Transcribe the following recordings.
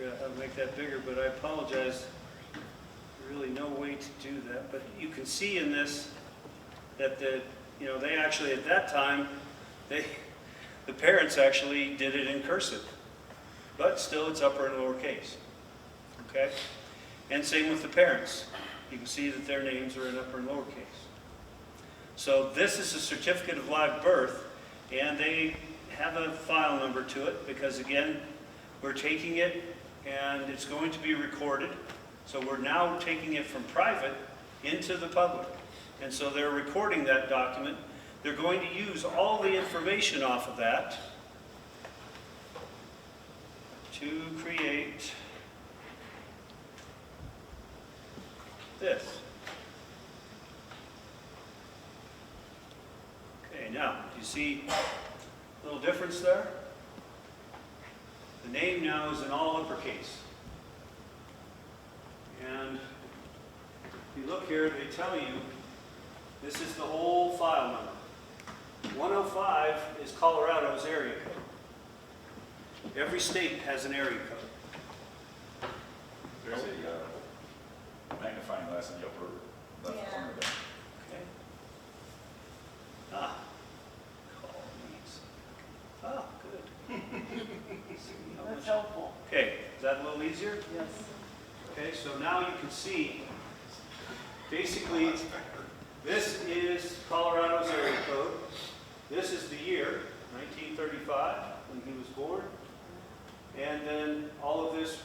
figure out how to make that bigger, but I apologize. There's really no way to do that. But you can see in this that they actually at that time, the parents actually did it in cursive, but still it's upper and lowercase. Okay, and same with the parents. You can see that their names are in upper and lowercase. So this is a certificate of live birth, and they have a file number to it because, again, we're taking it and it's going to be recorded. So we're now taking it from private into the public. And so they're recording that document. They're going to use all the information off of that to create this. Okay, now, do you see a little difference there? The name now is in all uppercase. And if you look here, they tell you this is the whole file number. 105 is Colorado's area code. Every state has an area code. There's a magnifying glass in the upper left corner there. Okay. Ah. Colonies. Ah, good. That's helpful. Okay, is that a little easier? Yes. Okay, so now you can see, basically, this is Colorado's area code. This is the year, 1935, when he was born. And then all of this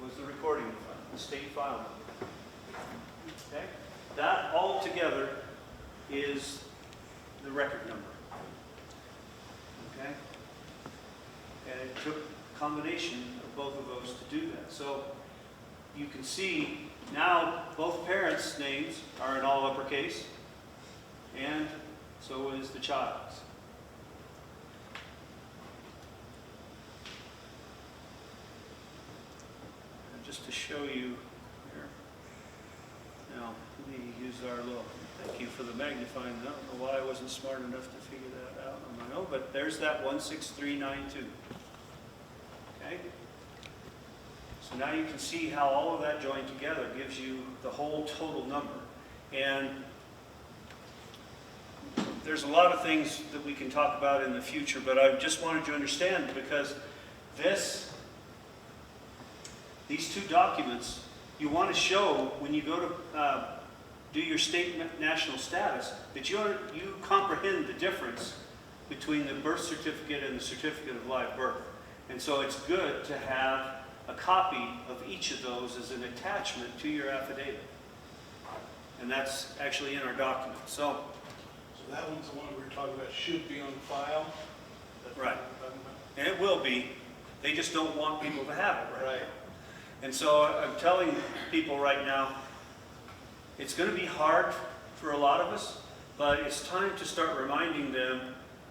was the recording file, the state file number. Okay? That all together is the record number. Okay? And it took a combination of both of those to do that. So you can see now both parents' names are in all uppercase, and so is the child's. And just to show you here, now let me use our little, thank you for the magnifying. I don't know why I wasn't smart enough to figure that out on my own, but there's that 16392. Okay? So now you can see how all of that joined together gives you the whole total number. And there's a lot of things that we can talk about in the future, but I just wanted you to understand, because these two documents, you want to show when you go to do your state national status that you comprehend the difference between the birth certificate and the certificate of live birth. And so it's good to have a copy of each of those as an attachment to your affidavit. And that's actually in our document. So that one's the one we were talking about should be on file? That's right. what we're talking about? And it will be. They just don't want people to have it Right. And so I'm telling people right now, it's going to be hard for a lot of us, but it's time to start reminding them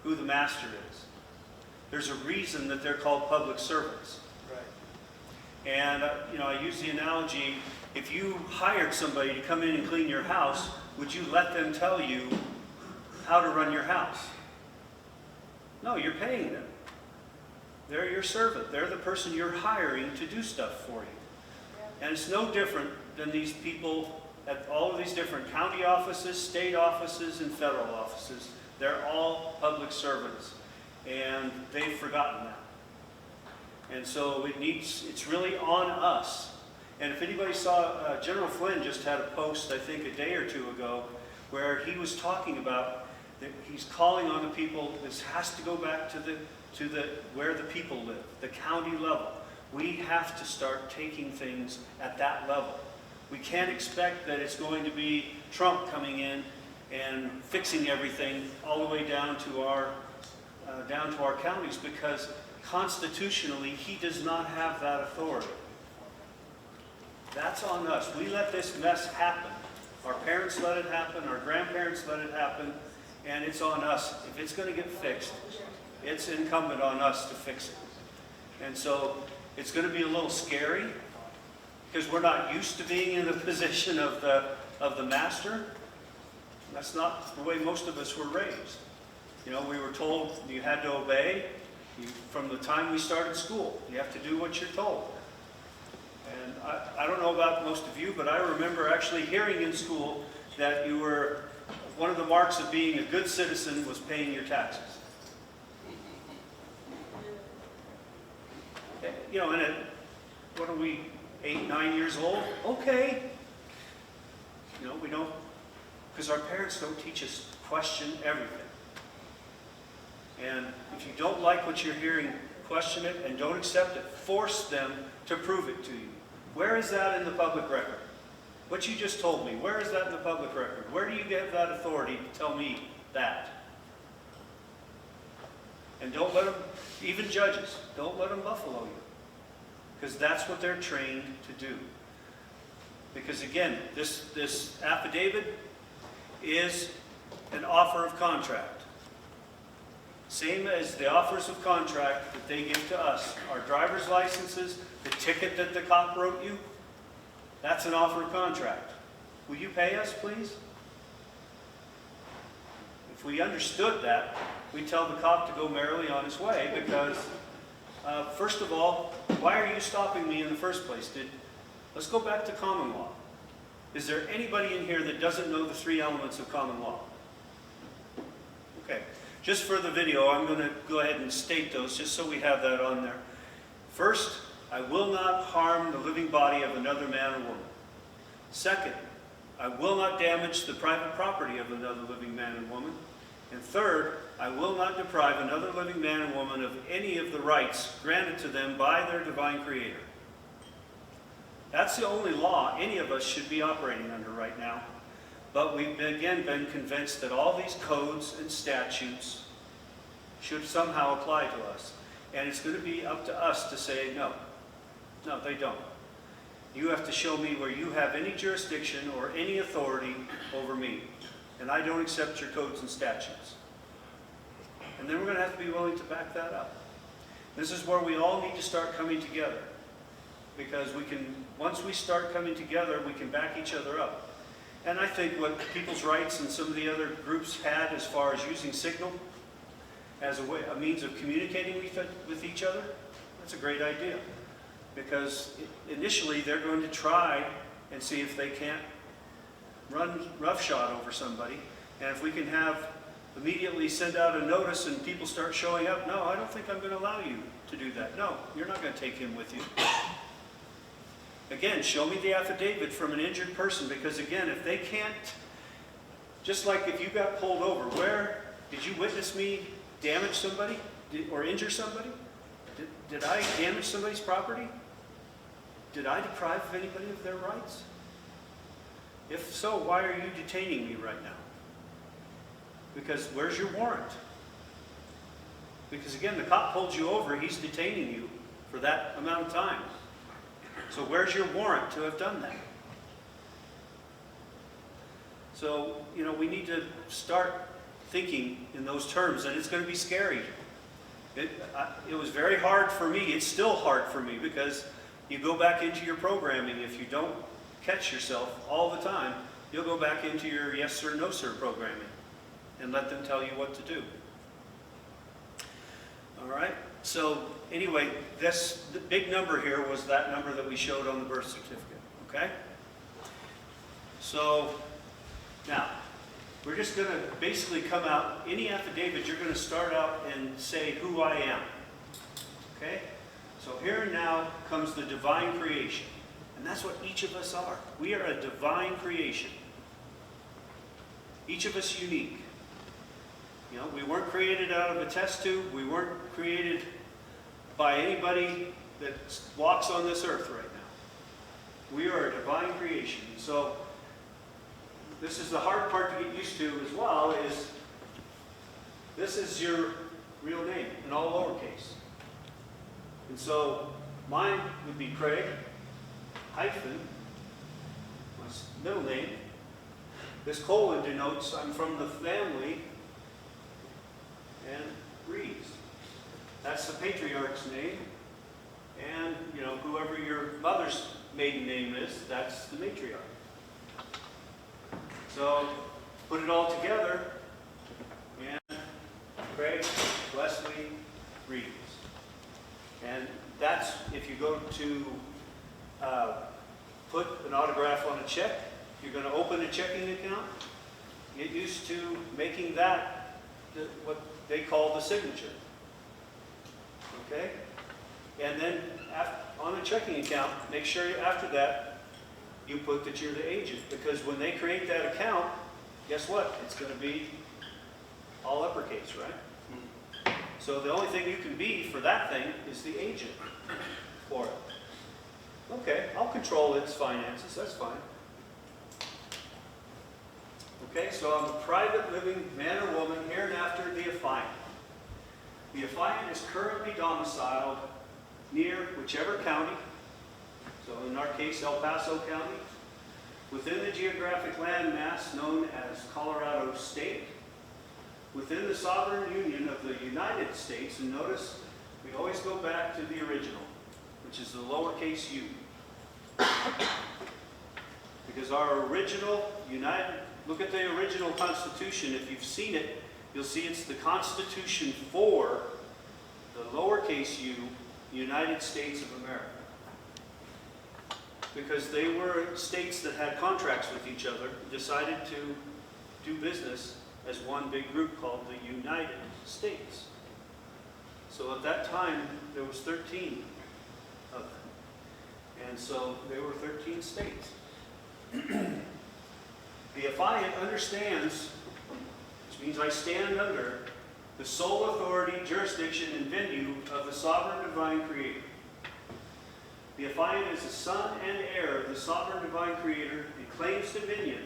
who the master is. There's a reason that they're called public servants. Right. And I use the analogy, if you hired somebody to come in and clean your house, would you let them tell you how to run your house? No, you're paying them. They're your servant. They're the person you're hiring to do stuff for you. And it's no different than these people at all of these different county offices, state offices, and federal offices. They're all public servants. And they've forgotten that. And so it's really on us. And if anybody saw, General Flynn just had a post, I think a day or two ago, where he was talking about that he's calling on the people. This has to go back to where the people live, the county level. We have to start taking things at that level. We can't expect that it's going to be Trump coming in and fixing everything all the way down to our counties, because constitutionally he does not have that authority. That's on us. We let this mess happen. Our parents let it happen, our grandparents let it happen, and it's on us. If it's going to get fixed, it's incumbent on us to fix it. And so it's going to be a little scary, because we're not used to being in the position of the master. That's not the way most of us were raised. We were told you had to obey from the time we started school. You have to do what you're told. And I don't know about most of you, but I remember actually hearing in school that you were, one of the marks of being a good citizen was paying your taxes. You know, and at, what are we, 8, 9 years old? Okay. You know, we don't, because our parents don't teach us to question everything. And if you don't like what you're hearing, question it and don't accept it. Force them to prove it to you. Where is that in the public record? What you just told me, where is that in the public record? Where do you get that authority to tell me that? And don't let them, even judges, don't let them buffalo you. Because that's what they're trained to do. Because again, this affidavit is an offer of contract. Same as the offers of contract that they give to us. Our driver's licenses, the ticket that the cop wrote you, that's an offer of contract. Will you pay us, please? If we understood that, we'd tell the cop to go merrily on his way because, first of all, why are you stopping me in the first place? Let's go back to common law. Is there anybody in here that doesn't know the 3 elements of common law? Okay. Just for the video, I'm going to go ahead and state those just so we have that on there. First, I will not harm the living body of another man or woman. Second, I will not damage the private property of another living man and woman. And third, I will not deprive another living man and woman of any of the rights granted to them by their divine Creator. That's the only law any of us should be operating under right now. But we've again been convinced that all these codes and statutes should somehow apply to us. And it's going to be up to us to say, no, they don't. You have to show me where you have any jurisdiction or any authority over me. And I don't accept your codes and statutes. And then we're going to have to be willing to back that up. This is where we all need to start coming together. Because we can, once we start coming together, we can back each other up. And I think what People's Rights and some of the other groups had as far as using Signal as a means of communicating with each other, that's a great idea. Because initially they're going to try and see if they can't run roughshod over somebody. And if we can have immediately send out a notice and people start showing up, no, I don't think I'm going to allow you to do that. No, you're not going to take him with you. Again, show me the affidavit from an injured person, because again, if they can't, just like if you got pulled over, where did you witness me damage somebody or injure somebody? Did I damage somebody's property? Did I deprive anybody of their rights? If so, why are you detaining me right now? Because where's your warrant? Because again, the cop pulled you over, he's detaining you for that amount of time. So where's your warrant to have done that? So, you know, we need to start thinking in those terms, and it's going to be scary. It was very hard for me. It's still hard for me, because you go back into your programming. If you don't catch yourself all the time, you'll go back into your yes sir, no sir programming and let them tell you what to do. All right? So anyway, the big number here was that number that we showed on the birth certificate, okay? So now, we're just going to basically come out, any affidavit, you're going to start out and say who I am, okay? So here and now comes the divine creation, and that's what each of us are. We are a divine creation. Each of us unique. You know, we weren't created out of a test tube. We weren't created by anybody that walks on this earth right now. We are a divine creation. So this is the hard part to get used to as well, is this is your real name in all lowercase. And so mine would be Craig, hyphen, my middle name. This colon denotes I'm from the family, and Reeves. That's the patriarch's name. And, you know, whoever your mother's maiden name is, that's the matriarch. So, put it all together, and Craig, Wesley, Reeves. And that's, if you go to put an autograph on a check. If you're going to open a checking account, get used to making that what they call the signature. Okay? And then on a checking account, make sure after that you put that you're the agent. Because when they create that account, guess what? It's going to be all uppercase, right? So the only thing you can be for that thing is the agent for it. Okay, I'll control its finances, that's fine. Okay, so I'm a private living man or woman, hereinafter the affiant. The affiant is currently domiciled near whichever county, so in our case El Paso County, within the geographic landmass known as Colorado State, within the sovereign union of the United States, and notice we always go back to the original, which is the lowercase u. Because our original look at the original Constitution. If you've seen it, you'll see it's the Constitution for the lowercase u, United States of America. Because they were states that had contracts with each other, decided to do business as one big group called the United States. So at that time, there was 13 of them. And so there were 13 states. The affiant understands, which means I stand under, the sole authority, jurisdiction, and venue of the sovereign divine creator. The affiant is the son and heir of the sovereign divine creator and claims dominion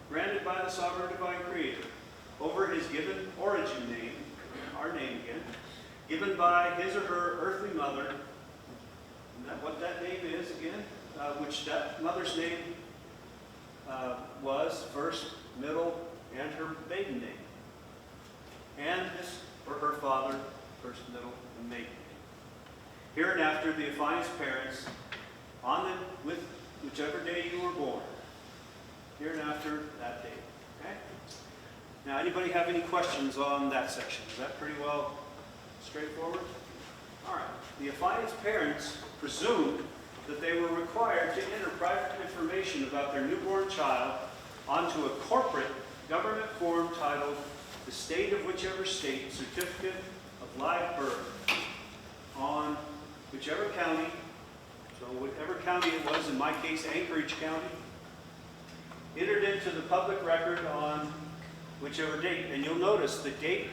granted by the sovereign divine creator over his given origin name, our name again, given by his or her earthly mother, and what that name is again, which that mother's name was first, middle, and her maiden name. And his or her father, first, middle, and maiden name. Hereinafter, the affiant's parents, with whichever day you were born. Hereinafter, that day. Okay? Now, anybody have any questions on that section? Is that pretty well straightforward? All right. The affiant's parents presumed that they were required to enter private information about their newborn child onto a corporate government form titled the state of whichever state certificate of live birth on whichever county, so whatever county it was, in my case Anchorage County, entered into the public record on whichever date. And you'll notice the date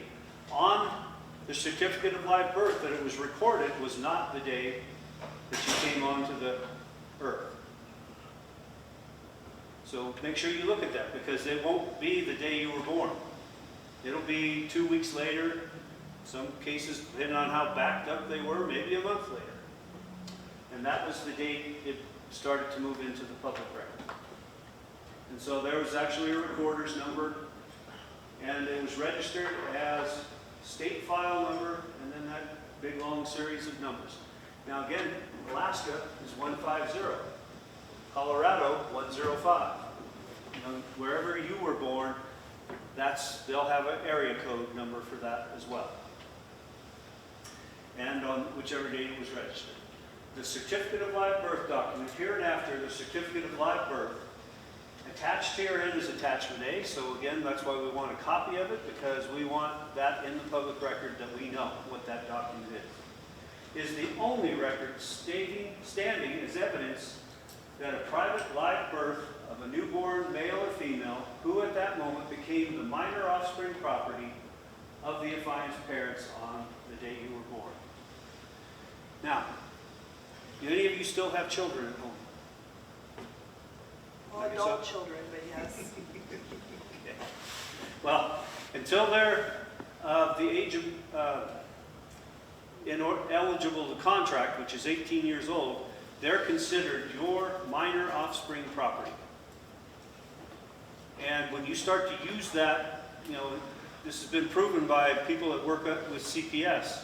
on the certificate of live birth that it was recorded was not the day that you came onto the earth. So make sure you look at that, because it won't be the day you were born. It'll be 2 weeks later, some cases, depending on how backed up they were, maybe a month later. And that was the date it started to move into the public record. And so there was actually a recorder's number, and it was registered as state file number, and then that big long series of numbers. Now again, Alaska is 150, Colorado 105. Wherever you were born, they'll have an area code number for that as well. And on whichever date it was registered. The certificate of live birth document, hereinafter, the certificate of live birth, attached herein is attachment A. So again, that's why we want a copy of it, because we want that in the public record that we know what that document is the only record standing as evidence that a private live birth of a newborn male or female, who at that moment became the minor offspring property of the affiant's parents on the day you were born. Now, do any of you still have children at home? Well, adult children, but yes. Okay. Well, until they're the age of eligible to contract, which is 18 years old, they're considered your minor offspring property. And when you start to use that, this has been proven by people that work with CPS.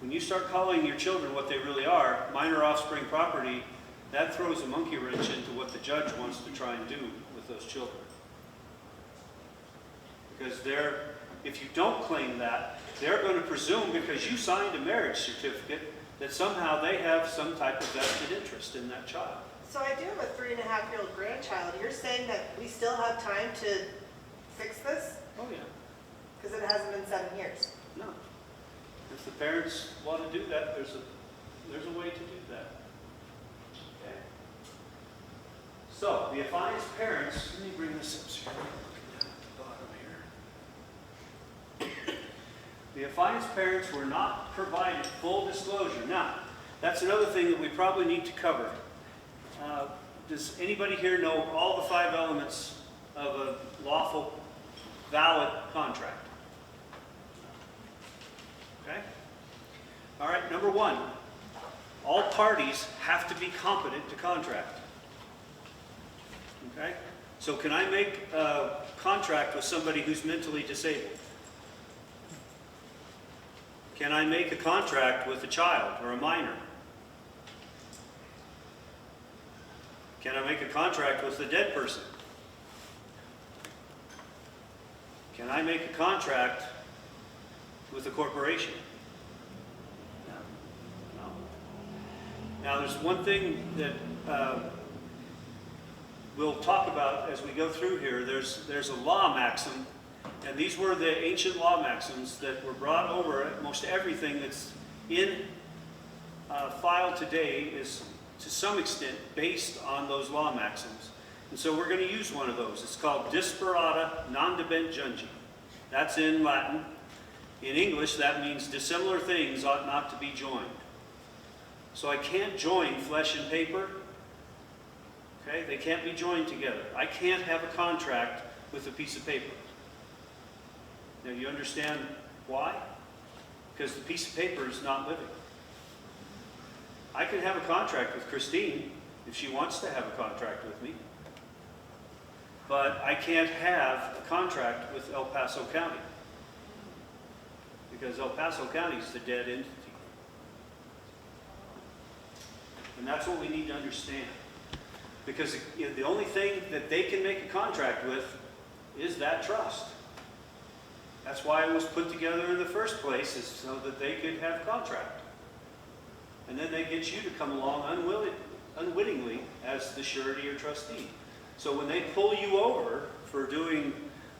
When you start calling your children what they really are, minor offspring property, that throws a monkey wrench into what the judge wants to try and do with those children. Because if you don't claim that, they're going to presume, because you signed a marriage certificate, that somehow they have some type of vested interest in that child. So I do have a 3.5-year-old grandchild. You're saying that we still have time to fix this? Oh, yeah. Because it hasn't been 7 years. No. If the parents want to do that, there's a way to do that. Okay? So, the affianced parents, let me bring this up so you're looking down at the bottom here. The affianced parents were not provided full disclosure. Now, that's another thing that we probably need to cover. Does anybody here know all the 5 elements of a lawful, valid contract? Okay? All right, number 1, all parties have to be competent to contract. Okay? So can I make a contract with somebody who's mentally disabled? Can I make a contract with a child or a minor? Can I make a contract with a dead person? Can I make a contract with a corporation? No. Now, there's one thing that we'll talk about as we go through here. There's a law maxim, and these were the ancient law maxims that were brought over. Most everything that's in file today is, to some extent, based on those law maxims. And so we're going to use one of those. It's called disparata non debent jungi. That's in Latin. In English, that means dissimilar things ought not to be joined. So I can't join flesh and paper. Okay? They can't be joined together. I can't have a contract with a piece of paper. Now, you understand why? Because the piece of paper is not living. I can have a contract with Christine if she wants to have a contract with me. But I can't have a contract with El Paso County. Because El Paso County is the dead entity. And that's what we need to understand. Because the only thing that they can make a contract with is that trust. That's why it was put together in the first place, is so that they could have contract. And then they get you to come along unwittingly as the surety or trustee. So when they pull you over for doing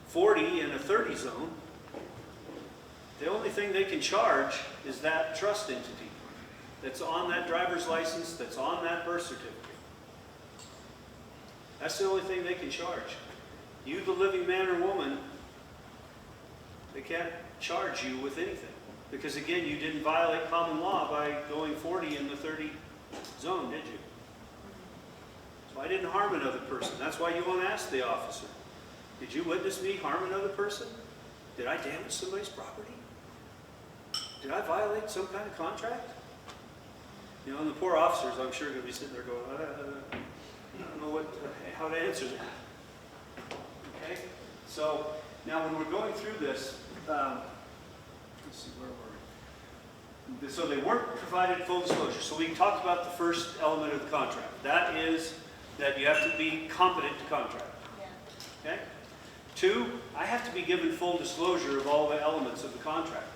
40 in a 30 zone, the only thing they can charge is that trust entity that's on that driver's license, that's on that birth certificate. That's the only thing they can charge. You, the living man or woman, they can't charge you with anything. Because again, you didn't violate common law by going 40 in the 30 zone, did you? So I didn't harm another person. That's why you want to ask the officer, did you witness me harm another person? Did I damage somebody's property? Did I violate some kind of contract? You know, and the poor officers, I'm sure, are going to be sitting there going, I don't know how to answer that. Okay? So, now when we're going through this, let's see, where were we? So they weren't provided full disclosure. So we talked about the first element of the contract. That is that you have to be competent to contract. Yeah. Okay? 2, I have to be given full disclosure of all the elements of the contract.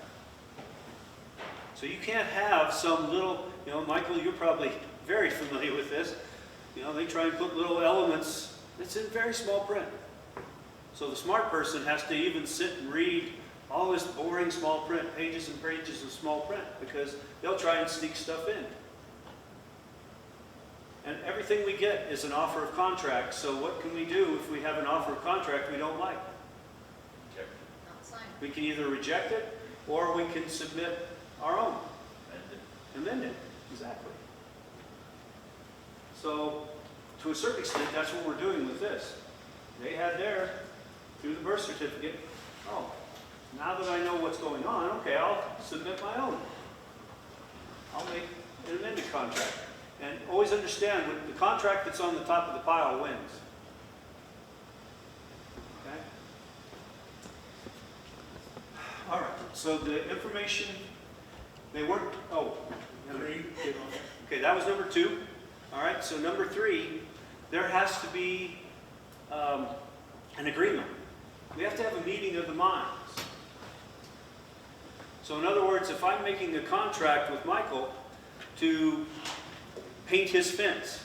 So you can't have some little, you know, Michael, you're probably very familiar with this. You know, they try and put little elements, it's in very small print. So the smart person has to even sit and read all this boring small print, pages and pages of small print, because they'll try and sneak stuff in. And everything we get is an offer of contract, so what can we do if we have an offer of contract we don't like? We can either reject it, or we can submit our own. Amend it. Exactly. So, to a certain extent, that's what we're doing with this. They had their, through the birth certificate, oh, now that I know what's going on, okay, I'll submit my own. I'll make an amended contract. And always understand, the contract that's on the top of the pile wins. Okay? All right, so the information, they weren't, okay, that was number 2. All right, so number 3, there has to be an agreement. We have to have a meeting of the minds. So in other words, if I'm making a contract with Michael, to paint his fence,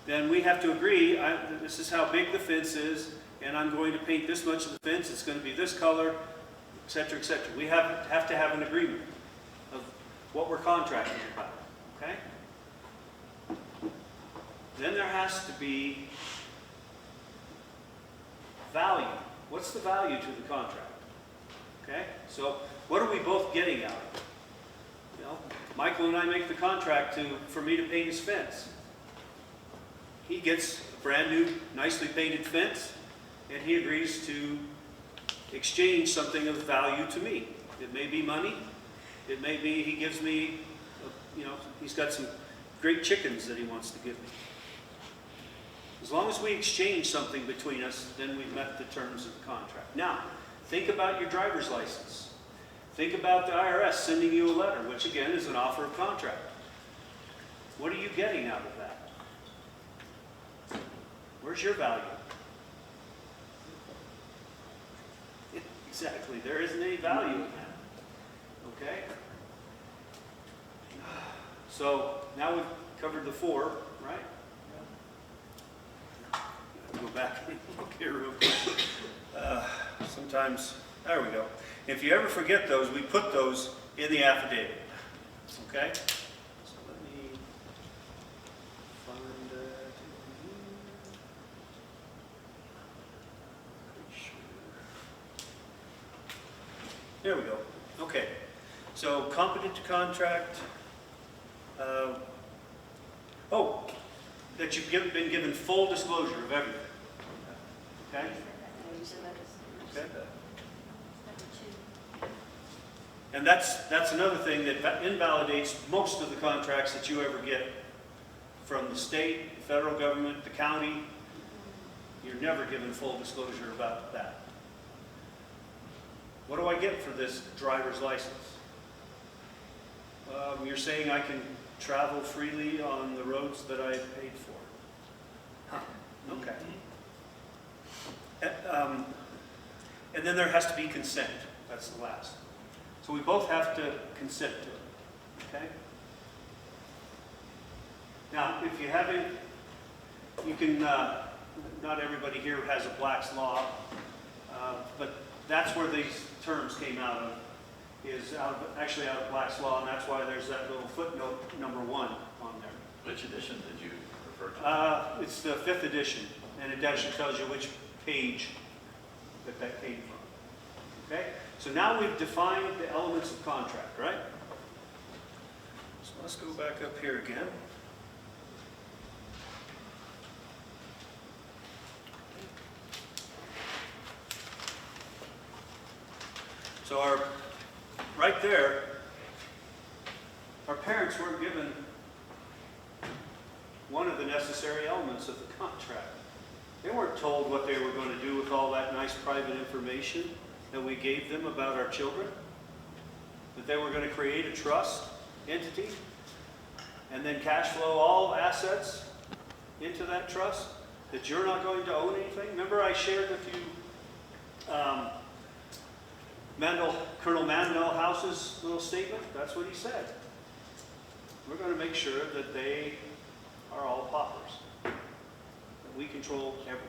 then we have to agree, this is how big the fence is, and I'm going to paint this much of the fence, it's going to be this color, et cetera, et cetera. We have to have an agreement of what we're contracting about, okay? Then there has to be value. What's the value to the contract? Okay? So what are we both getting out of it? You know, Michael and I make the contract for me to paint his fence. He gets a brand new, nicely painted fence, and he agrees to exchange something of value to me. It may be money. It may be he gives me, he's got some great chickens that he wants to give me. As long as we exchange something between us, then we've met the terms of the contract. Now, think about your driver's license. Think about the IRS sending you a letter, which again is an offer of contract. What are you getting out of that? Where's your value? Exactly, there isn't any value in that. Okay? So now we've covered the 4, right? Go back and look here real quick. Sometimes, there we go. If you ever forget those, we put those in the affidavit. Okay? So let me find that. There we go. Okay. So competent to contract. That you've been given full disclosure of everything. Okay? Okay. And that's another thing that invalidates most of the contracts that you ever get from the state, the federal government, the county. You're never given full disclosure about that. What do I get for this driver's license? You're saying I can travel freely on the roads that I paid for. Huh. Okay. And then there has to be consent. That's the last. So we both have to consent to it. Okay? Now, if you haven't, you can, not everybody here has a Black's Law, but that's where these terms came out of, actually out of Black's Law, and that's why there's that little footnote number 1 on there. Which edition did you refer to? It's the 5th edition, and it actually tells you which page that came from. Okay? So now we've defined the elements of contract, right? So let's go back up here again. So right there, our parents weren't given one of the necessary elements of the contract. They weren't told what they were going to do with all that nice private information that we gave them about our children. That they were going to create a trust entity and then cash flow all assets into that trust. That you're not going to own anything. Remember I shared with you Colonel Mandel House's little statement? That's what he said. We're going to make sure that they are all paupers. That we control everything.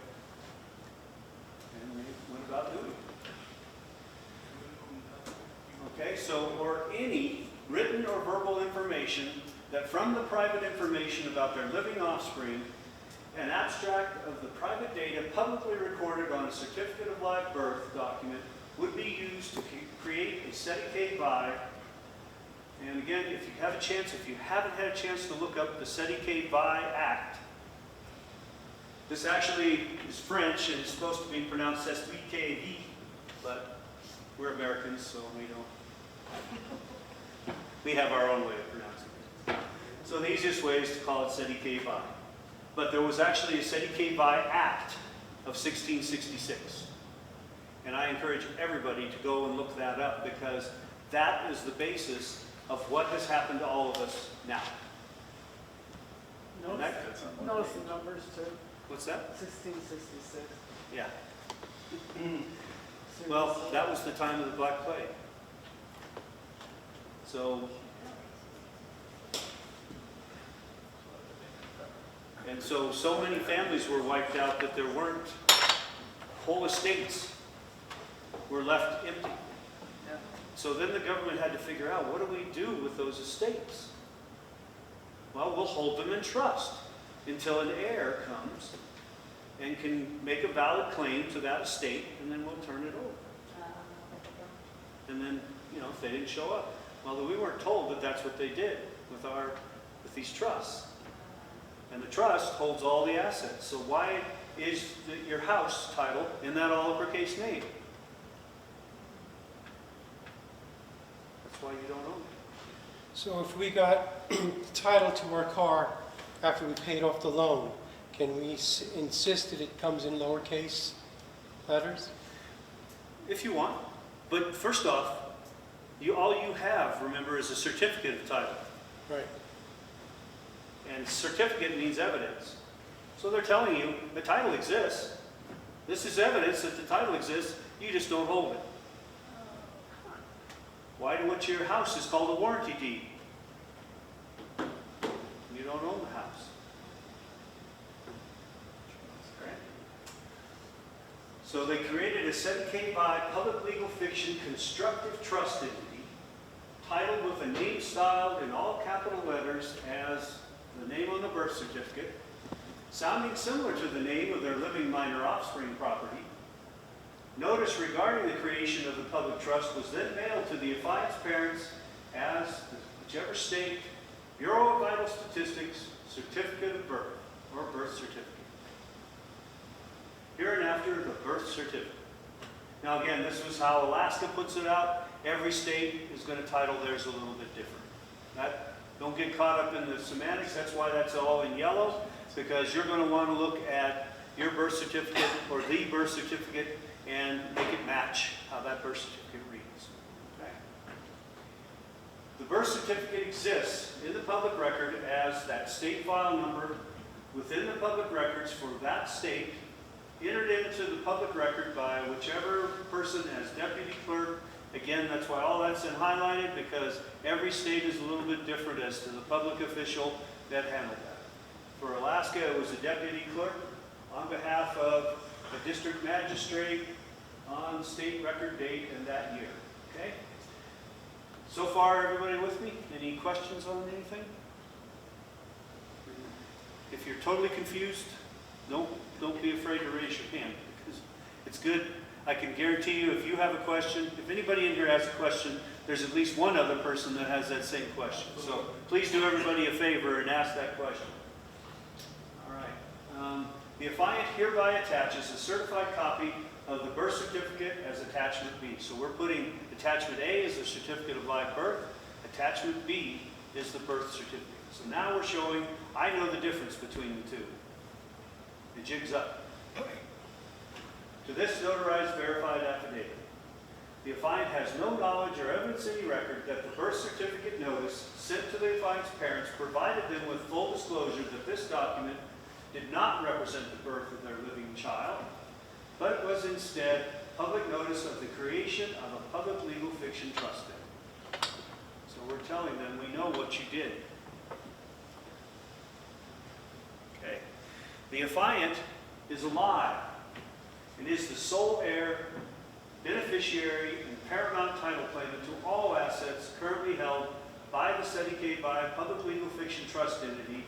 And we went about doing it. Okay, so, or any written or verbal information that from the private information about their living offspring, an abstract of the private data publicly recorded on a certificate of live birth document would be used to create a SETI K-5. And again, if you have a chance, if you haven't had a chance to look up the SETI K-5 Act, this actually is French and it's supposed to be pronounced SETI, but we're Americans, so we have our own way of pronouncing it. So the easiest way is to call it SETI K-5. But there was actually a SETI K-5 Act of 1666. And I encourage everybody to go and look that up because that is the basis of what has happened to all of us now. Notice the numbers too. What's that? 1666. Yeah. Well, that was the time of the Black Plague. So And so many families were wiped out that there weren't, whole estates were left empty. Yeah. So then the government had to figure out, what do we do with those estates? Well, we'll hold them in trust until an heir comes and can make a valid claim to that estate, and then we'll turn it over. And then, if they didn't show up. Well, we weren't told that that's what they did with these trusts. And the trust holds all the assets. So why is your house title in that all uppercase name? That's why you don't own it. So if we got title to our car after we paid off the loan, can we insist that it comes in lowercase letters? If you want. But first off, all you have, remember, is a certificate of title. Right. And certificate means evidence. So they're telling you the title exists. This is evidence that the title exists. You just don't hold it. What's your house is called a warranty deed. You don't own the house. So they created a 7K by public legal fiction constructive trust entity, titled with a name styled in all capital letters as the name on the birth certificate, sounding similar to the name of their living minor offspring property. Notice regarding the creation of the public trust was then mailed to the affiant's parents as whichever state, Bureau of Vital Statistics, certificate of birth, or birth certificate. Hereinafter, the birth certificate. Now again, this was how Alaska puts it out. Every state is going to title theirs a little bit different. Don't get caught up in the semantics. That's why that's all in yellow, because you're going to want to look at your birth certificate or the birth certificate and make it match how that birth certificate reads. Okay? The birth certificate exists in the public record as that state file number within the public records for that state, entered into the public record by whichever person as deputy clerk. Again, that's why all that's in highlighted, because every state is a little bit different as to the public official that handled that. For Alaska, it was a deputy clerk on behalf of the district magistrate on state record date and that year. Okay? So far, everybody with me? Any questions on anything? If you're totally confused, don't be afraid to raise your hand, because it's good. I can guarantee you, if you have a question, if anybody in here has a question, there's at least one other person that has that same question. So please do everybody a favor and ask that question. All right. The affiant hereby attaches a certified copy of the birth certificate as attachment B. So we're putting attachment A as the certificate of live birth. Attachment B is the birth certificate. So now we're showing, I know the difference between the two. The jig's up. To this notarized verified affidavit, the affiant has no knowledge or evidence in any record that the birth certificate notice sent to the affiant's parents provided them with full disclosure that this document did not represent the birth of their living child, but was instead public notice of the creation of a public legal fiction trust. So we're telling them we know what you did. Okay. The affiant is alive and is the sole heir, beneficiary, and paramount title claimant to all assets currently held by the Seti K by Public Legal Fiction Trust Entity,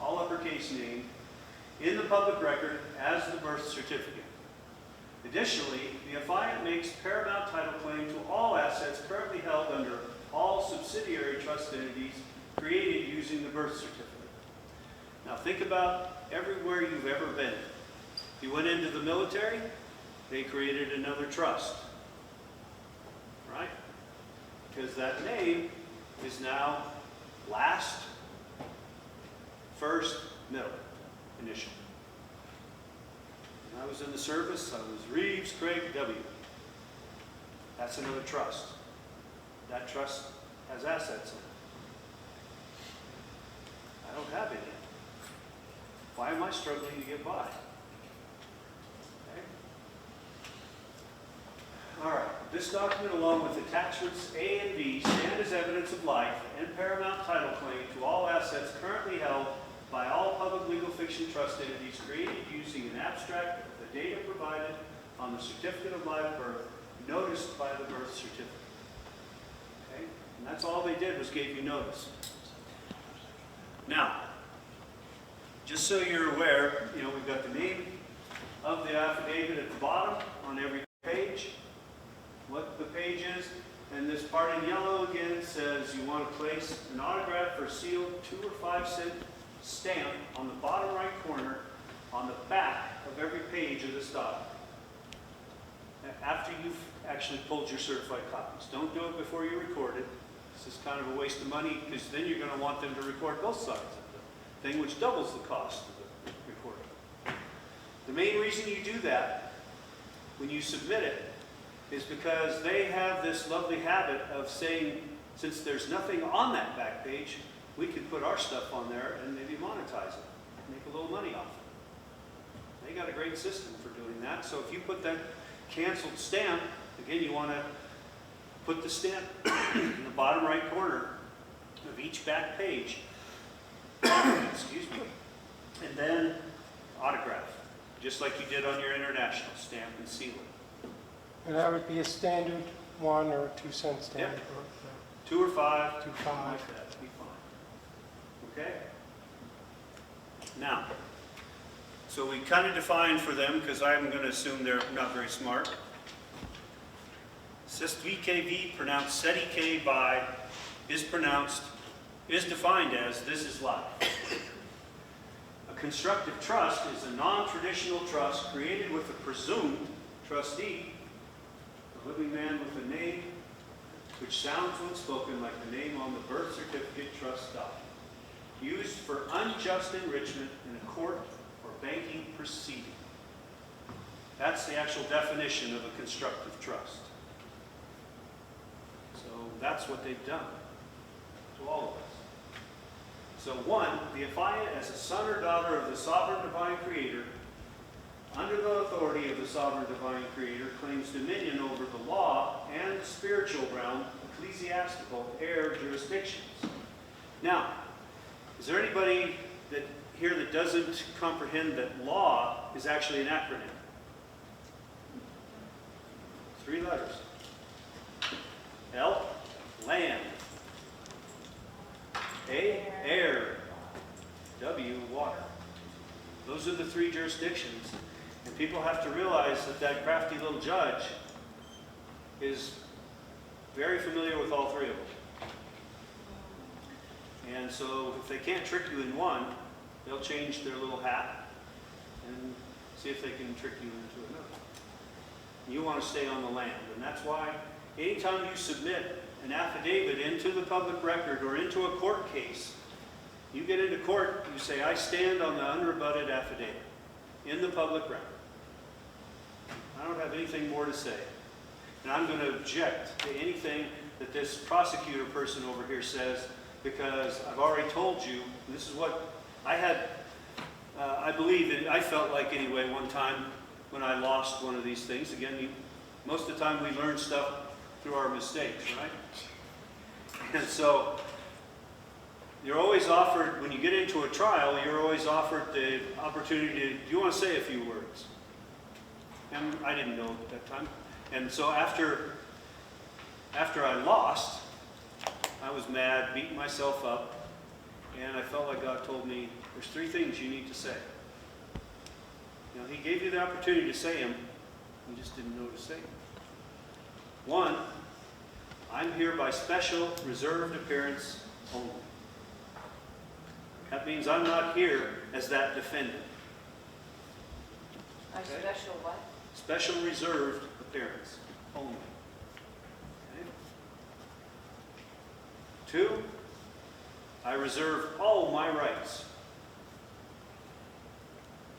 all uppercase name, in the public record as the birth certificate. Additionally, the affiant makes paramount title claim to all assets currently held under all subsidiary trust entities created using the birth certificate. Now think about everywhere you've ever been. If you went into the military, they created another trust, right? Because that name is now last, first, middle, initial. When I was in the service, I was Reeves, Craig, W. That's another trust. That trust has assets in it. I don't have any. Why am I struggling to get by? Okay. All right. This document, along with attachments A and B, stand as evidence of life and paramount title claim to all assets currently held by all public legal fiction trust entities created using an abstract of the data provided on the certificate of live birth, noticed by the birth certificate. Okay? And that's all they did was gave you notice. Now, just so you're aware, we've got the name of the affidavit at the bottom on every page, what the page is, and this part in yellow again says you want to place an autograph or sealed 2 or 5 cent stamp on the bottom right corner on the back of every page of this document. After you've actually pulled your certified copies. Don't do it before you record it. This is kind of a waste of money because then you're going to want them to record both sides of the thing, which doubles the cost of the recording. The main reason you do that when you submit it is because they have this lovely habit of saying, since there's nothing on that back page, we could put our stuff on there and maybe monetize it, make a little money off it. They got a great system for doing that. So if you put that canceled stamp, again, you want to put the stamp in the bottom right corner of each back page, excuse me, and then autograph, just like you did on your international stamp and seal it. And that would be a standard 1 or 2 cent stamp. Yep. 2 or 5, 2, 5. something like that, it'd be fine. Okay? Now, so we kind of defined for them, because I'm going to assume they're not very smart. Hispeoplesvioce, pronounced sedike by, is defined as this is life. A constructive trust is a non-traditional trust created with a presumed trustee, a living man with a name which sounds when spoken like the name on the birth certificate trust document, used for unjust enrichment in a court or banking proceeding. That's the actual definition of a constructive trust. So that's what they've done to all of us. So 1, the affiant as a son or daughter of the sovereign divine creator, under the authority of the sovereign divine creator, claims dominion over the law and the spiritual realm, ecclesiastical, air jurisdictions. Now, is there anybody here that doesn't comprehend that law is actually an acronym? 3 letters. L, land. A, air. W, water. Those are the 3 jurisdictions. And people have to realize that that crafty little judge is very familiar with all 3 of them. And so if they can't trick you in one, they'll change their little hat and see if they can trick you into another. You want to stay on the land. And that's why anytime you submit an affidavit into the public record or into a court case, you get into court, you say, I stand on the unrebutted affidavit in the public record. I don't have anything more to say. And I'm going to object to anything that this prosecutor person over here says, because I've already told you, this is what I had, I believe, I felt like anyway one time when I lost one of these things. Again, most of the time we learn stuff through our mistakes, right? And so you're always offered, when you get into a trial, you're always offered the opportunity to, do you want to say a few words? And I didn't know at that time. And so after I lost, I was mad, beating myself up, and I felt like God told me, there's 3 things you need to say. He gave you the opportunity to say them, you just didn't know to say them. 1, I'm here by special reserved appearance only. That means I'm not here as that defendant. A special what? Special reserved appearance only. Okay. 2, I reserve all my rights.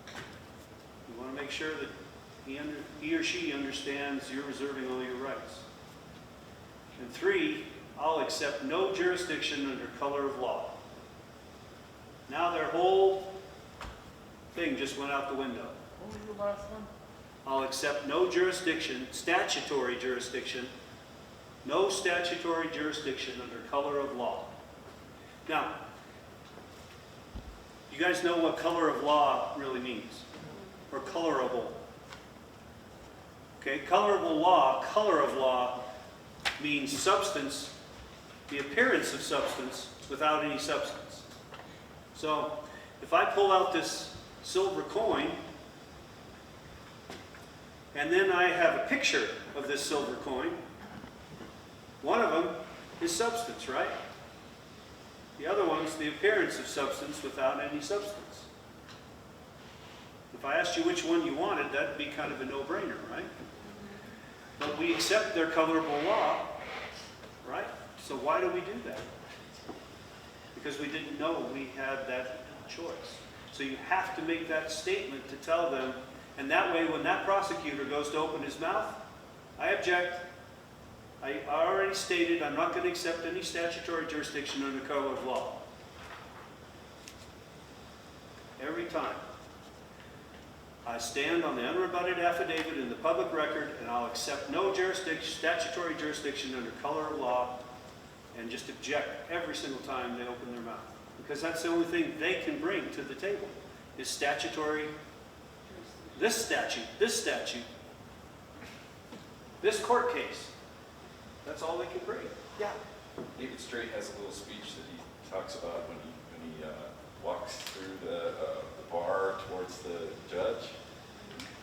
You want to make sure that he or she understands you're reserving all your rights. And 3, I'll accept no jurisdiction under color of law. Now their whole thing just went out the window. What was the last one? I'll accept no jurisdiction, statutory jurisdiction, no statutory jurisdiction under color of law. Now, You guys know what color of law really means? Or colorable. Okay, color of law means substance, the appearance of substance without any substance. So if I pull out this silver coin, and then I have a picture of this silver coin, one of them is substance, right? The other one's the appearance of substance without any substance. If I asked you which one you wanted, that'd be kind of a no-brainer, right? But we accept their colorable law, right? So why do we do that? Because we didn't know we had that choice. So you have to make that statement to tell them, and that way when that prosecutor goes to open his mouth, I object. I already stated I'm not going to accept any statutory jurisdiction under color of law. Every time. I stand on the unrebutted affidavit in the public record, and I'll accept no statutory jurisdiction under color of law, and just object every single time they open their mouth. Because that's the only thing they can bring to the table, is statutory, this statute, this court case. That's all they can bring. Yeah. David Straight has a little speech that he talks about when he walks through the bar towards the judge.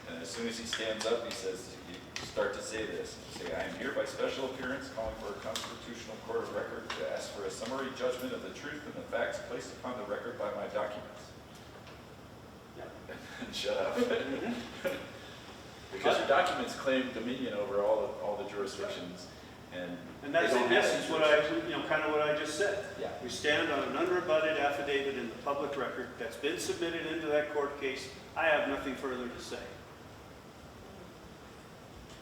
And as soon as he stands up, he says, you start to say this. You say, I am here by special appearance calling for a constitutional court of record to ask for a summary judgment of the truth and the facts placed upon the record by my documents. Yeah. And shut up. Because your documents claim dominion over all the jurisdictions. And that's in essence what kind of what I just said. Yeah. We stand on an unrebutted affidavit in the public record that's been submitted into that court case. I have nothing further to say.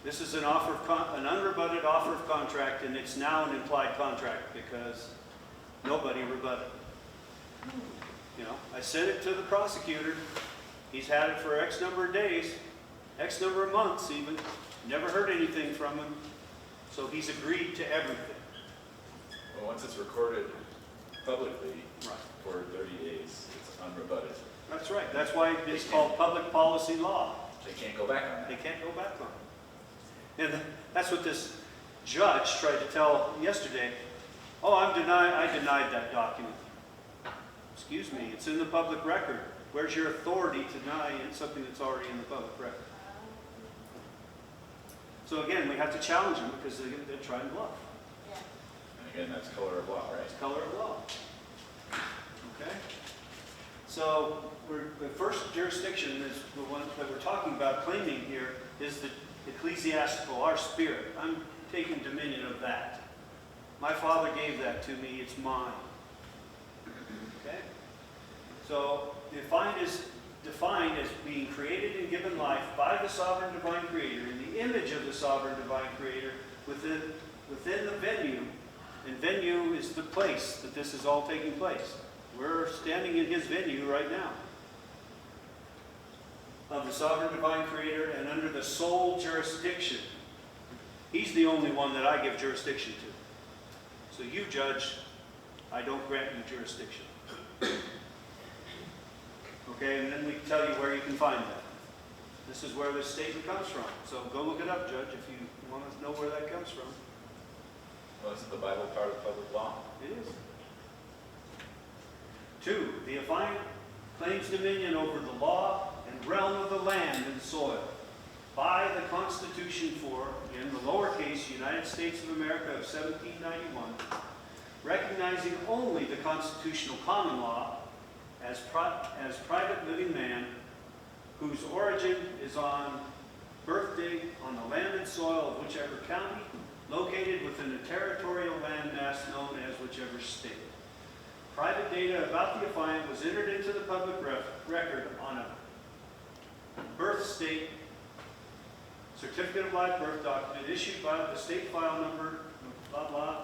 This is an unrebutted offer of contract, and it's now an implied contract because nobody rebutted. I sent it to the prosecutor. He's had it for X number of days, X number of months even. Never heard anything from him. So he's agreed to everything. Well, once it's recorded publicly Right. for 30 days, it's unrebutted. That's right. That's why it's called public policy law. They can't go back on They that. can't go back on it. And that's what this judge tried to tell yesterday. Oh, I denied that document. Excuse me, it's in the public record. Where's your authority to deny something that's already in the public record? So again, we have to challenge them because they're trying to bluff. And again, that's color of law, right? It's color of law. Okay? So the first jurisdiction is the one that we're talking about claiming here is the ecclesiastical, our spirit. I'm taking dominion of that. My Father gave that to me. It's mine. Okay? So defined as being created and given life by the sovereign divine creator in the image of the sovereign divine creator within the venue, and venue is the place that this is all taking place. We're standing in his venue right now of the sovereign divine creator and under the sole jurisdiction. He's the only one that I give jurisdiction to. So you judge, I don't grant you jurisdiction. Okay, and then we tell you where you can find that. This is where this statement comes from. So go look it up, Judge, if you want to know where that comes from. Well, isn't the Bible part of public law? It is. 2, the affiant claims dominion over the law and realm of the land and soil by the Constitution for, in the lowercase, United States of America of 1791, recognizing only the constitutional common law as private living man whose origin is on birthday on the land and soil of whichever county, located within a territorial landmass known as whichever state. Private data about the affiant was entered into the public record on a birth state certificate of live birth document issued by the state file number, blah, blah,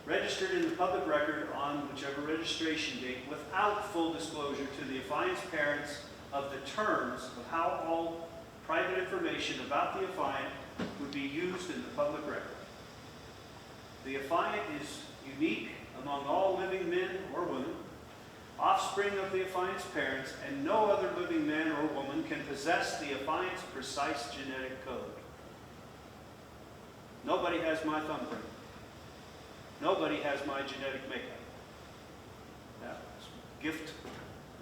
registered in the public record on whichever registration date without full disclosure to the affiant's parents of the terms of how all private information about the affiant would be used in the public record. The affiant is unique among all living men or women offspring of the affiant's parents, and no other living man or woman can possess the affiant's precise genetic code. Nobody has my thumbprint. Nobody has my genetic makeup. That's a gift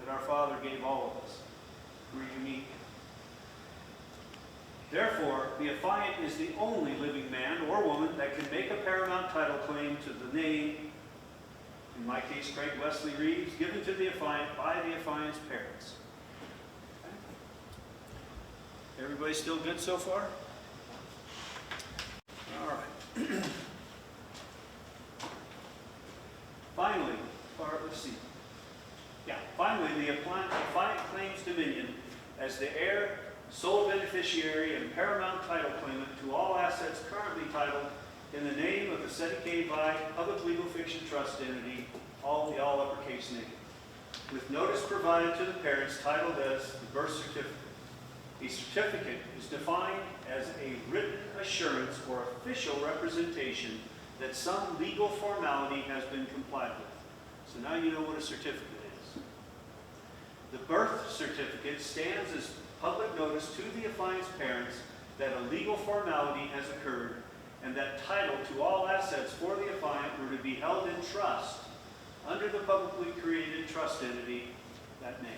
that our Father gave all of us. We're unique. Therefore, the affiant is the only living man or woman that can make a paramount title claim to the name, in my case, Craig Wesley Reeves, given to the affiant by the affiant's parents. Okay. Everybody still good so far? All right. Finally, let's see. Yeah, finally, the affiant claims dominion as the heir, sole beneficiary, and paramount title claimant to all assets currently titled in the name of the Sedicay by Public Legal Fiction Trust Entity, the all uppercase name, with notice provided to the parents titled as the birth certificate. A certificate is defined as a written assurance or official representation that some legal formality has been complied with. So now you know what a certificate is. The birth certificate stands as public notice to the affiant's parents that a legal formality has occurred and that title to all assets for the affiant were to be held in trust under the publicly created trust entity, that name.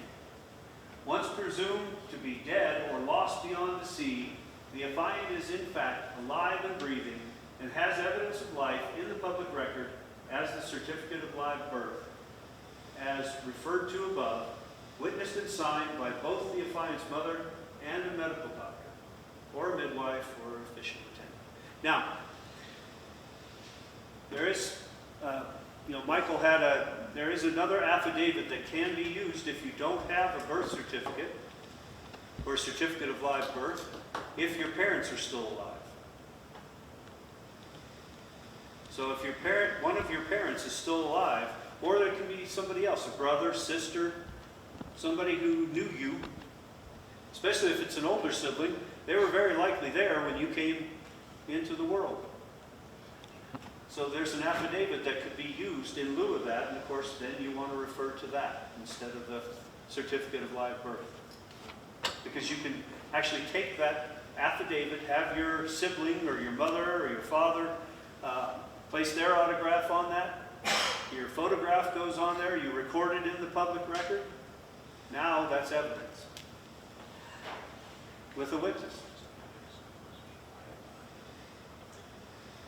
Once presumed to be dead or lost beyond the sea, the affiant is in fact alive and breathing and has evidence of life in the public record as the certificate of live birth, as referred to above, witnessed and signed by both the affiant's mother and a medical doctor, or a midwife, or official attendant. Now, there is, Michael had there is another affidavit that can be used if you don't have a birth certificate or a certificate of live birth, if your parents are still alive. So if one of your parents is still alive, or there can be somebody else, a brother, sister, somebody who knew you, especially if it's an older sibling, they were very likely there when you came into the world. So there's an affidavit that could be used in lieu of that, and of course then you want to refer to that instead of the certificate of live birth. Because you can actually take that affidavit, have your sibling or your mother or your father place their autograph on that, your photograph goes on there, you record it in the public record. Now that's evidence with a witness.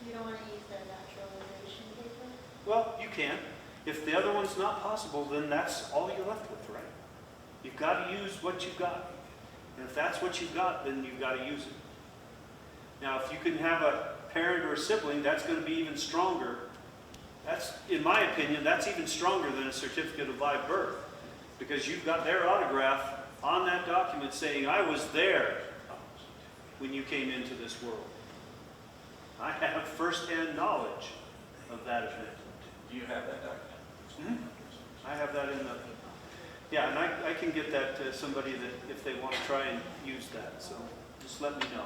You don't want to use the naturalization paper? Well, you can. If the other one's not possible, then that's all you're left with, right? You've got to use what you've got. And if that's what you've got, then you've got to use it. Now, if you can have a parent or a sibling, that's going to be even stronger. That's, in my opinion, that's even stronger than a certificate of live birth, because you've got their autograph on that document saying, I was there when you came into this world. I have firsthand knowledge of that event. Do you have that document? I have that in the... Yeah, and I can get that to somebody that if they want to try and use that, so just let me know.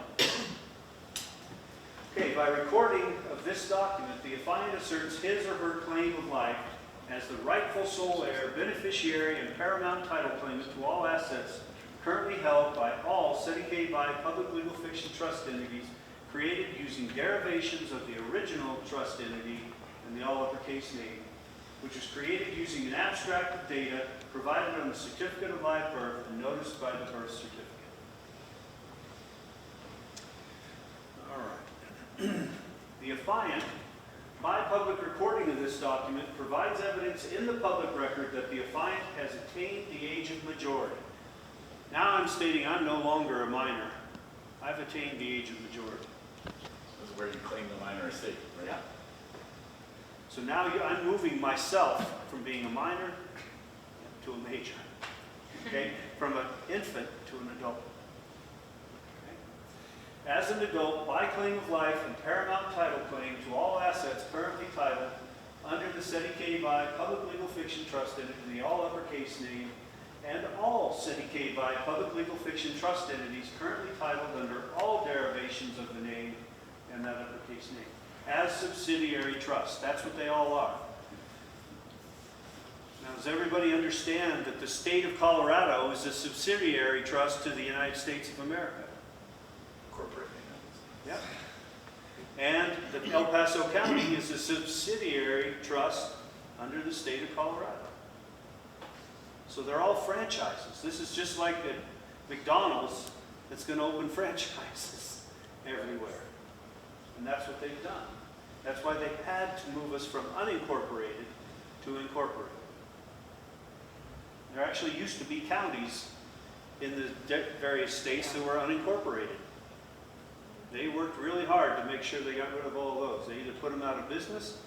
Okay, by recording of this document, the affiant asserts his or her claim of life as the rightful sole heir, beneficiary, and paramount title claimant to all assets currently held by all Sedicay by public legal fiction trust entities created using derivations of the original trust entity and the all uppercase name, which was created using an abstract of data provided on the certificate of live birth and noticed by the birth certificate. All right. The affiant, by public recording of this document, provides evidence in the public record that the affiant has attained the age of majority. Now I'm stating I'm no longer a minor. I've attained the age of majority. This is where you claim the minor estate, right? Yeah. So now I'm moving myself from being a minor to a major. Okay? From an infant to an adult. Okay? As an adult, by claim of life and paramount title claim to all assets currently titled under the Sedicay by public legal fiction trust entity, the all uppercase name, and all Sedicay by public legal fiction trust entities currently titled under all derivations of the name and that uppercase name, as subsidiary trusts. That's what they all are. Now Now, does everybody understand that the state of Colorado is a subsidiary trust to the United States of America? Corporate. Yep. And that El Paso County is a subsidiary trust under the state of Colorado. So they're all franchises. This is just like at McDonald's that's going to open franchises everywhere. And that's what they've done. That's why they had to move us from unincorporated to incorporated. There actually used to be counties in the various states that were unincorporated. They worked really hard to make sure they got rid of all those. They either put them out of business,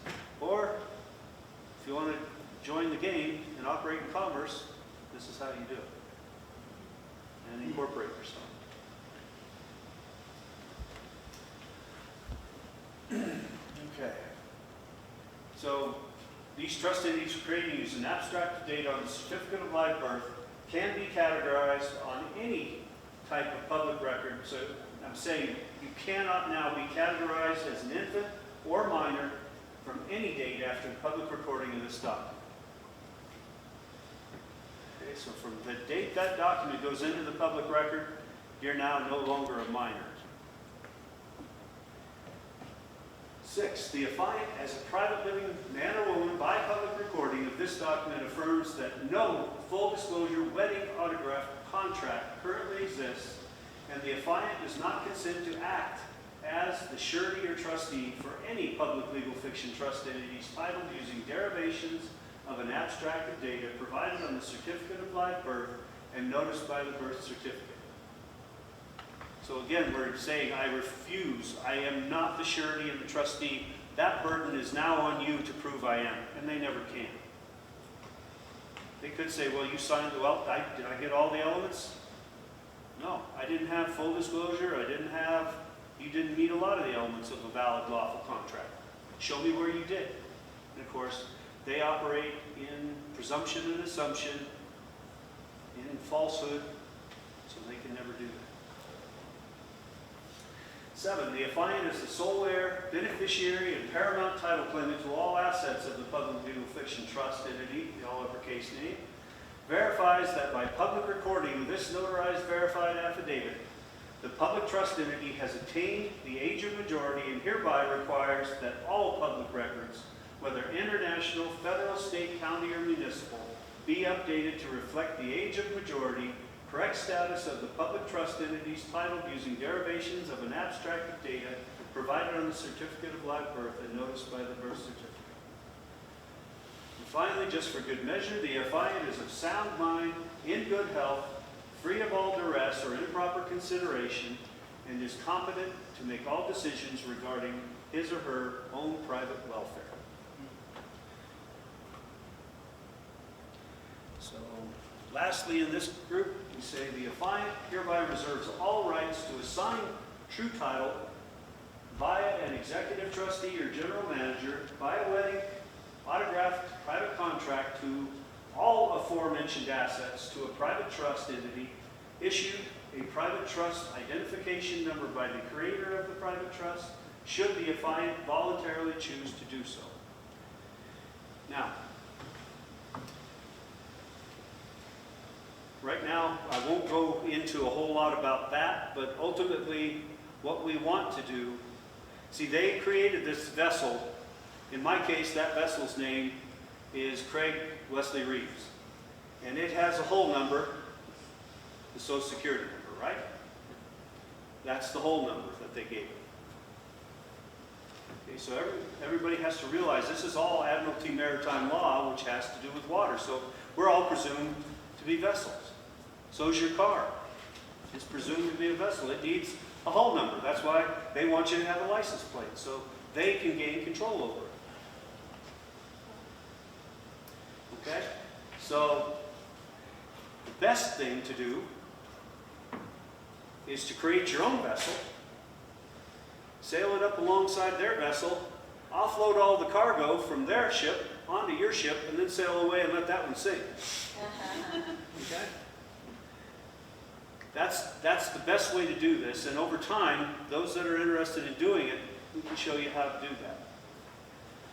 or if you want to join the game and operate in commerce, this is how you do it. And incorporate yourself. Okay. So these trust entities created using abstract data on the certificate of live birth can be categorized on any type of public record. So I'm saying you cannot now be categorized as an infant or minor from any date after the public recording of this document. Okay, so from the date that document goes into the public record, you're now no longer a minor. 6, the affiant as a private living man or woman by public recording of this document affirms that no full disclosure wedding autograph contract currently exists, and the affiant does not consent to act as the surety or trustee for any public legal fiction trust entities titled using derivations of an abstract of data provided on the certificate of live birth and noticed by the birth certificate. So again, we're saying, I refuse. I am not the surety and the trustee. That burden is now on you to prove I am, and they never can. They could say, well, you signed the well. Did I get all the elements? No, I didn't have full disclosure. You didn't meet a lot of the elements of a valid lawful contract. Show me where you did. And of course, they operate in presumption and assumption, in falsehood, so they can never do that. 7, the affiant is the sole heir, beneficiary, and paramount title claimant to all assets of the public legal fiction trust entity, the all uppercase name, verifies that by public recording of this notarized verified affidavit, the public trust entity has attained the age of majority and hereby requires that all public records, whether international, federal, state, county, or municipal, be updated to reflect the age of majority, correct status of the public trust entities titled using derivations of an abstract of data provided on the certificate of live birth and noticed by the birth certificate. And finally, just for good measure, the affiant is of sound mind, in good health, free of all duress or improper consideration, and is competent to make all decisions regarding his or her own private welfare. So, lastly, in this group, we say the affiant hereby reserves all rights to assign true title via an executive trustee or general manager by a wedding, autographed private contract to all aforementioned assets to a private trust entity, issued a private trust identification number by the creator of the private trust, should the affiant voluntarily choose to do so. Now, right now, I won't go into a whole lot about that, but ultimately, what we want to do, see, they created this vessel. In my case, that vessel's name is Craig Wesley Reeves. And it has a whole number, the Social Security number, right? That's the whole number that they gave it. Okay, so everybody has to realize this is all Admiralty Maritime Law, which has to do with water. So we're all presumed to be vessels. So is your car. It's presumed to be a vessel. It needs a hull number. That's why they want you to have a license plate, so they can gain control over it. Okay? So the best thing to do is to create your own vessel, sail it up alongside their vessel, offload all the cargo from their ship onto your ship, and then sail away and let that one sink. Okay? That's the best way to do this, and over time, those that are interested in doing it, we can show you how to do that.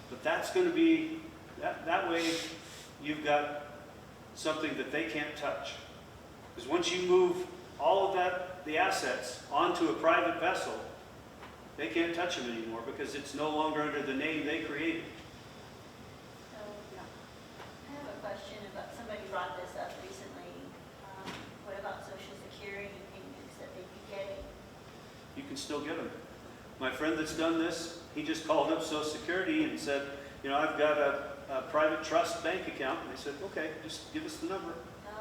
But that's going to be, that way, you've got something that they can't touch. Because once you move all of that, the assets, onto a private vessel, they can't touch them anymore because it's no longer under the name they created. So, I have a question about, somebody brought this up recently. What about Social Security payments that they'd be getting? You can still get them. My friend that's done this, he just called up Social Security and said, you know, I've got a private trust bank account. And they said, okay, just give us the number. Oh.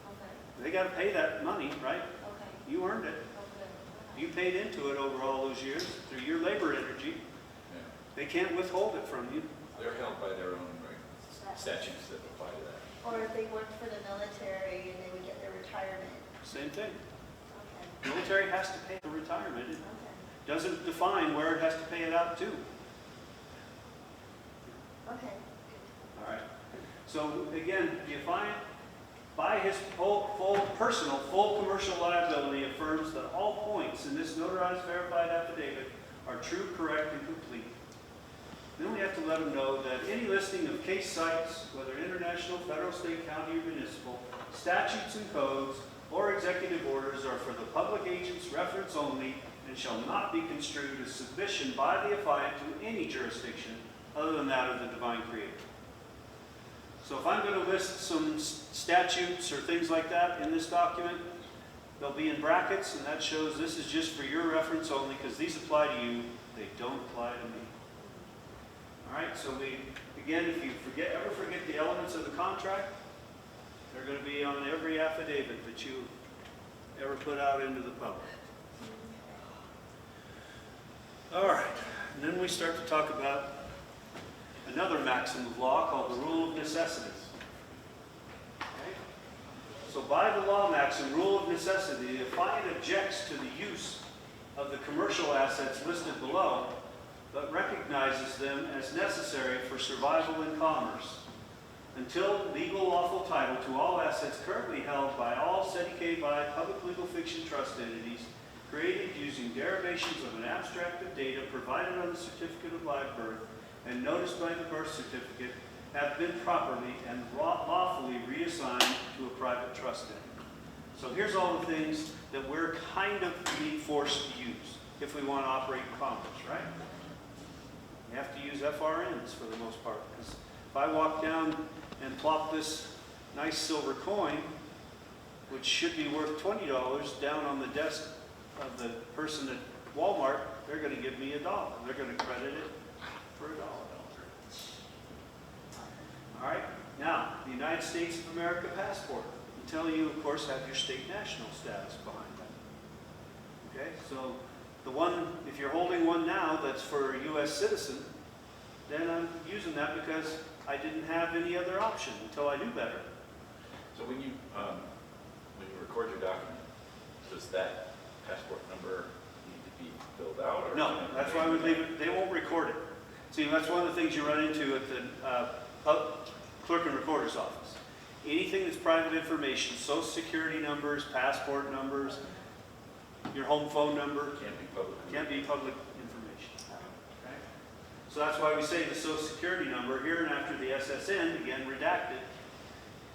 Okay, They got to pay that money, right? okay, You earned it. okay. You paid into it over all those years through your labor energy. Yeah. They can't withhold it from you. They're held by their own statutes that apply to that. Or if they worked for the military and they would get their retirement. Same thing. Okay, Military has to pay the retirement. It okay, doesn't define where it has to pay it out to. okay. All right. So again, the affiant, by his full commercial liability, affirms that all points in this notarized verified affidavit are true, correct, and complete. Then we have to let them know that any listing of case sites, whether international, federal, state, county, or municipal, statutes and codes, or executive orders are for the public agent's reference only and shall not be construed as submission by the affiant to any jurisdiction other than that of the divine creator. So if I'm going to list some statutes or things like that in this document, they'll be in brackets, and that shows this is just for your reference only because these apply to you, they don't apply to me. All right, so again, if you ever forget the elements of the contract, they're going to be on every affidavit that you ever put out into the public. All right, and then we start to talk about another maxim of law called the rule of necessity. Okay? So by the law maxim, rule of necessity, the affiant objects to the use of the commercial assets listed below, but recognizes them as necessary for survival in commerce until legal lawful title to all assets currently held by all sedicate by public legal fiction trust entities created using derivations of an abstract of data provided on the certificate of live birth and noticed by the birth certificate have been properly and lawfully reassigned to a private trust entity. So here's all the things that we're kind of being forced to use if we want to operate in commerce, right? You have to use FRNs for the most part. Because if I walk down and plop this nice silver coin, which should be worth $20, down on the desk of the person at Walmart, they're going to give me $1. They're going to credit it for $1. All right. Now, the United States of America passport. Until you, of course, have your state national status behind that. Okay. So the one, if you're holding one now that's for a U.S. citizen, then I'm using that because I didn't have any other option until I knew better. So when you record your document, does that passport number need to be filled out? Or No, that's why we leave it. They won't record it. See, that's one of the things you run into at the clerk and recorder's office. Anything that's private information, social security numbers, passport numbers, your home phone number, can't be public information. Okay? So that's why we say the social security number here and after the SSN, again redacted,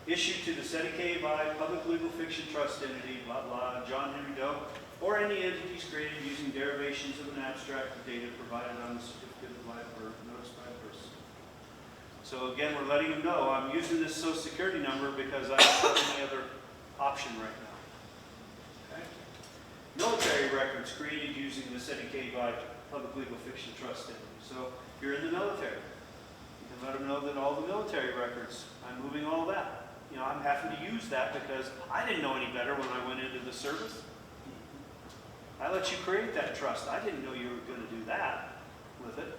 issued to the sedicate by public legal fiction trust entity, blah, blah, John Henry Doe, or any entities created using derivations of an abstract of data provided on the certificate of live birth noticed by a person. So again, we're letting them know I'm using this social security number because I don't have any other option right now. Okay? Military records created using the sedicate by public legal fiction trust entity. So if you're in the military, you can let them know that all the military records, I'm moving all that. You know, I'm having to use that because I didn't know any better when I went into the service. I let you create that trust. I didn't know you were going to do that with it.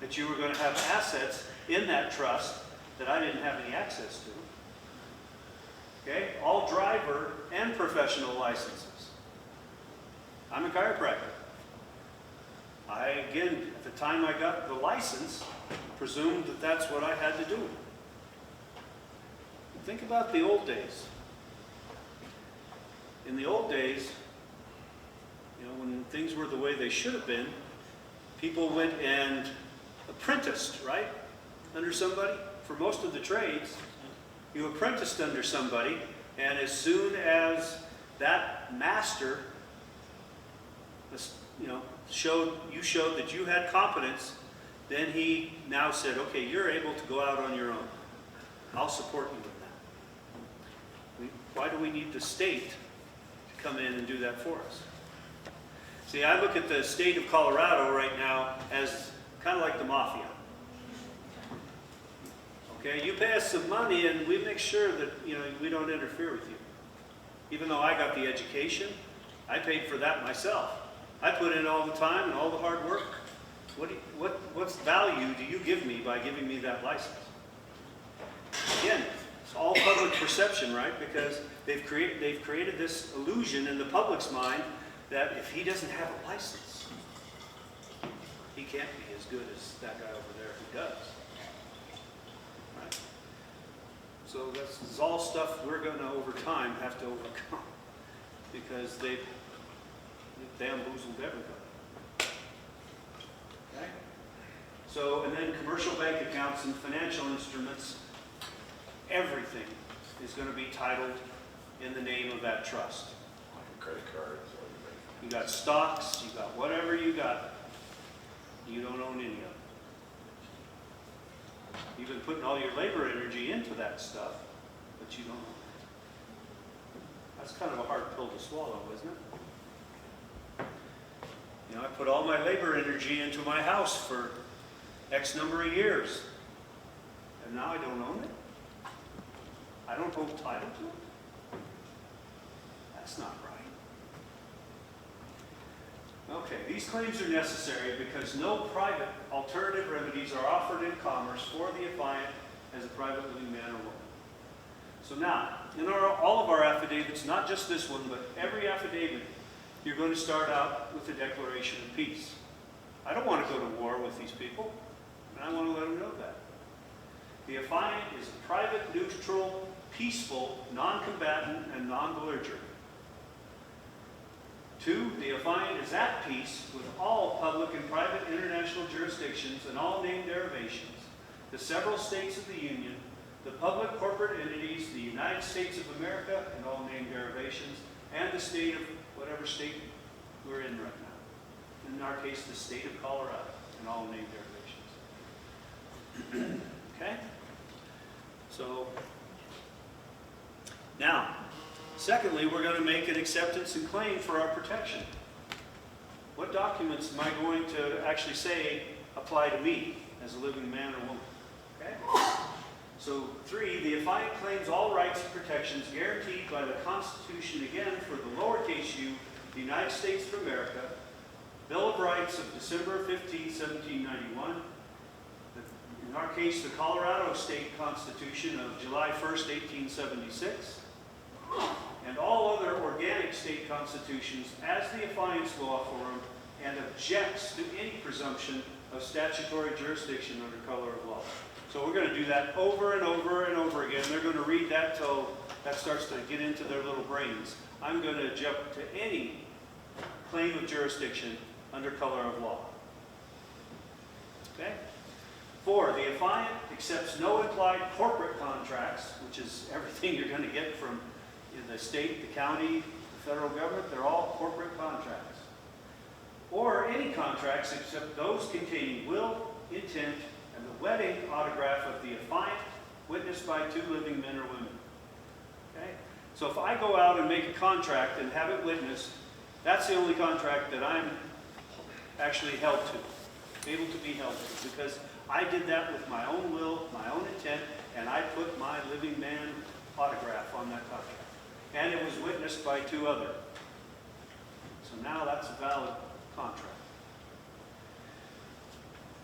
That you were going to have assets in that trust that I didn't have any access to. Okay? All driver and professional licenses. I'm a chiropractor. Again, at the time I got the license, presumed that that's what I had to do. Think about the old days. In the old days, you know, when things were the way they should have been, people went and apprenticed, right, under somebody. for most of the trades. You apprenticed under somebody, and as soon as that master, showed that you had competence, then he now said, okay, you're able to go out on your own. I'll support you in that. Why do we need the state to come in and do that for us? See, I look at the state of Colorado right now as kind of like the mafia. Okay, you pay us some money and we make sure that, we don't interfere with you. Even though I got the education, I paid for that myself. I put in all the time and all the hard work. What's value do you give me by giving me that license? Again, it's all public perception, right? Because they've created this illusion in the public's mind that if he doesn't have a license, he can't be as good as that guy over there who does. Right? So this is all stuff we're going to, over time, have to overcome because they've bamboozled everybody. Okay? So, and then commercial bank accounts and financial instruments, everything is going to be titled in the name of that trust. Like a credit card. You got stocks, you got whatever you got, you don't own any of it. You've been putting all your labor energy into that stuff, but you don't own it. That's kind of a hard pill to swallow, isn't it? I put all my labor energy into my house for X number of years, and now I don't own it. I don't hold title to it. That's not right. Okay, these claims are necessary because no private alternative remedies are offered in commerce for the affiant as a private living man or woman. So now, in all of our affidavits, not just this one, but every affidavit, you're going to start out with a declaration of peace. I don't want to go to war with these people, and I want to let them know that. The affiant is a private, neutral, peaceful, non-combatant, and non-belligerent. 2, the affiant is at peace with all public and private international jurisdictions and all named derivations, the several states of the Union, the public corporate entities, the United States of America and all named derivations, and the state of whatever state we're in right now. In our case, the state of Colorado and all named derivations. Okay? So, now, secondly, we're going to make an acceptance and claim for our protection. What documents am I going to actually say apply to me as a living man or woman? Okay? So 3, the affiant claims all rights and protections guaranteed by the Constitution, again, for the lowercase u, the United States of America, Bill of Rights of December 15, 1791, in our case, the Colorado State Constitution of July 1st, 1876, and all other organic state constitutions as the affiant's law form, and objects to any presumption of statutory jurisdiction under color of law. So we're going to do that over and over and over again. They're going to read that till that starts to get into their little brains. I'm going to jump to any claim of jurisdiction under color of law. Okay? 4, the affiant accepts no implied corporate contracts, which is everything you're going to get from the state, the county, the federal government. They're all corporate contracts. Or any contracts except those containing will, intent, and the wedding autograph of the affiant witnessed by 2 living men or women. Okay? So if I go out and make a contract and have it witnessed, that's the only contract that I'm actually held to, able to be held to, because I did that with my own will, my own intent, and I put my living man autograph on that contract. And it was witnessed by 2 others. So now that's a valid contract.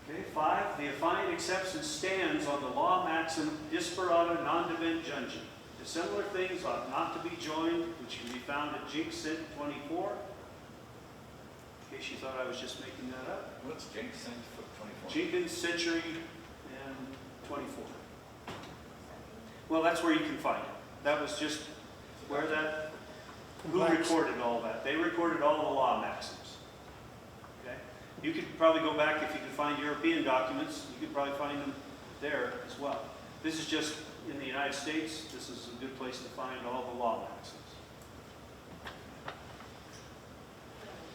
Okay, 5, the affiant accepts and stands on the law maxim disparata non devent jungent. Dissimilar things ought not to be joined, which can be found at Jinx Cent 24. In case you thought I was just making that up. What's Jinx Cent 24? Jenkins, Century, and 24. Well, that's where you can find it. That was just where that, who recorded all that? They recorded all the law maxims. Okay? You could probably go back if you could find European documents. You could probably find them there as well. This is just, in the United States, this is a good place to find all the law maxims.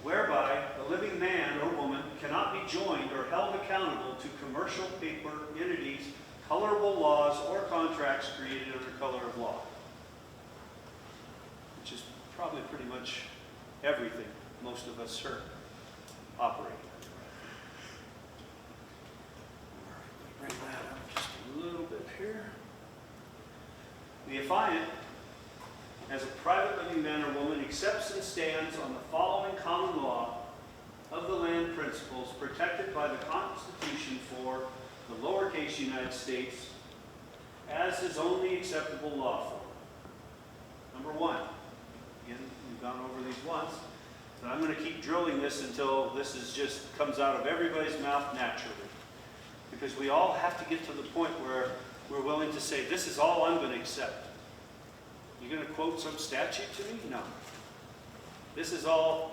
Whereby a living man or woman cannot be joined or held accountable to commercial paper entities, colorable laws, or contracts created under color of law. Which is probably pretty much everything most of us are operating under. Bring that up just a little bit here. The affiant, as a private living man or woman, accepts and stands on the following common law of the land principles protected by the Constitution for the lowercase United States as his only acceptable law form. Number one, again, we've gone over these once, but I'm going to keep drilling this until this is just comes out of everybody's mouth naturally. Because we all have to get to the point where we're willing to say, this is all I'm going to accept. You're going to quote some statute to me? No. This is all